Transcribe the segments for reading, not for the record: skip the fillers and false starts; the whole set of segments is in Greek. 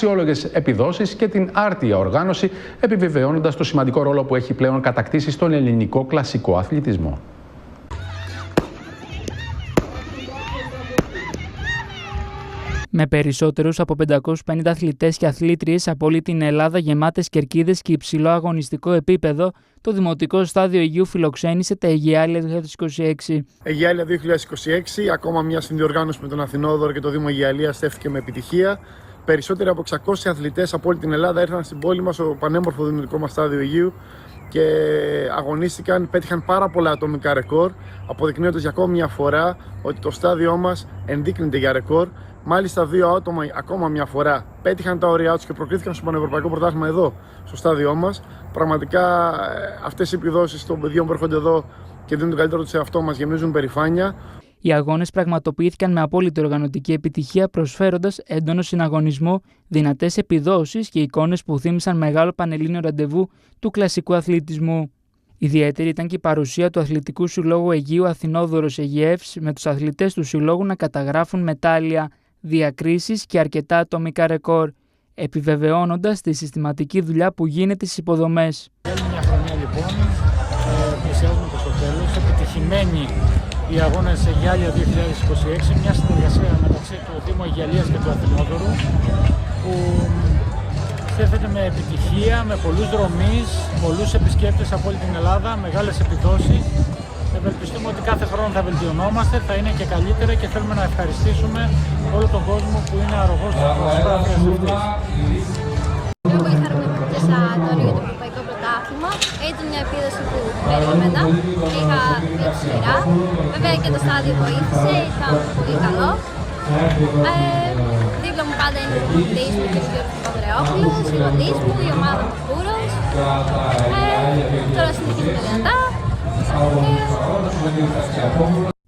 αξιόλογες επιδόσεις και την άρτια οργάνωση, επιβεβαιώνοντας το σημαντικό ρόλο που έχει πλέον κατακτήσει στον ελληνικό κλασικό αθλητισμό. Με περισσότερους από 550 αθλητές και αθλήτριες από όλη την Ελλάδα, γεμάτες κερκίδες και υψηλό αγωνιστικό επίπεδο, το Δημοτικό Στάδιο Αιγείου φιλοξένησε τα Αιγιάλια 2026. Αιγιάλια 2026, ακόμα μια συνδιοργάνωση με τον Αθηνόδωρο και το Δήμο Αιγιαλίας στέφθηκε με επιτυχία. Περισσότεροι από 600 αθλητές από όλη την Ελλάδα ήρθαν στην πόλη μας, στο πανέμορφο Δημοτικό μας Στάδιο Αιγείου, και αγωνίστηκαν, πέτυχαν πάρα πολλά ατομικά ρεκόρ, αποδεικνύοντας για ακόμη μια φορά ότι το στάδιό μας ενδείκνυται για ρεκόρ. Μάλιστα, 2 άτομα ακόμα μια φορά πέτυχαν τα όρια τους και προκρίθηκαν στο Πανευρωπαϊκό Πρωτάθλημα εδώ, στο στάδιό μας. Πραγματικά αυτές οι επιδόσεις των παιδιών που έρχονται εδώ και δίνουν το καλύτερο τους σε αυτό μας γεμίζουν περηφάνεια. Οι αγώνες πραγματοποιήθηκαν με απόλυτη οργανωτική επιτυχία, προσφέροντας έντονο συναγωνισμό, δυνατές επιδόσεις και εικόνες που θύμισαν μεγάλο πανελλήνιο ραντεβού του κλασικού αθλητισμού. Ιδιαίτερη ήταν και η παρουσία του Αθλητικού Συλλόγου Αιγείου Αθηνόδωρος Αιγιεύς, με τους αθλητές του συλλόγου να καταγράφουν μετάλλια, διακρίσεις και αρκετά ατομικά ρεκόρ, επιβεβαιώνοντας τη συστηματική δουλειά που γίνεται στις υποδομές. Μια χρονιά λοιπόν, πλησιάζουμε προς το τέλος, επιτυχημένοι οι αγώνες Αιγιάλια 2026, μια συνεργασία μεταξύ του Δήμου Αιγιαλίας και του Αθηνόδωρου, που στέφεται με επιτυχία, με πολλούς δρομείς, πολλούς επισκέπτες από όλη την Ελλάδα, μεγάλες επιδόσεις. Ευελπιστούμε ότι κάθε χρόνο θα βελτιωνόμαστε, θα είναι και καλύτερα, και θέλουμε να ευχαριστήσουμε όλο τον κόσμο που είναι αρρωγός της προσπάθειας αυτής. Είμαι πολύ χαρούμενη που πιάσα το όριο για το Ευρωπαϊκό Πρωτάθλημα. Ήταν μια επίδοση που περίμενα. Είχα μια σειρά. Βέβαια και το στάδιο βοήθησε, ήταν πολύ καλό. Δίπλα μου πάντα είναι ο προπονητής μου και ο Γιώργος Παπαδρεόπουλος, οι γονείς μου, η ομάδα μου Κούρος. Τώρα συνεχίζουμε δυνατά.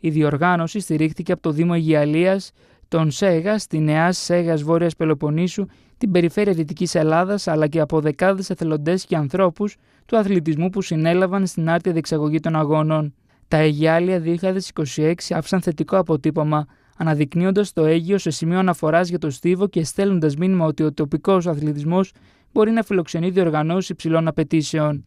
Η διοργάνωση στηρίχθηκε από το Δήμο Αιγιαλίας, τον ΣΕΓΑΣ, την ΕΑΣ ΣΕΓΑΣ Βόρειας Πελοποννήσου, την Περιφέρεια Δυτικής Ελλάδας, αλλά και από δεκάδες εθελοντές και ανθρώπους του αθλητισμού που συνέλαβαν στην άρτια διεξαγωγή των αγώνων. Τα Αιγιάλια 2026 άφησαν θετικό αποτύπωμα, αναδεικνύοντας το Αίγιο σε σημείο αναφοράς για το στίβο και στέλνοντας μήνυμα ότι ο τοπικός αθλητισμός μπορεί να φιλοξενεί διοργανώσεις υψηλών απαιτήσεων.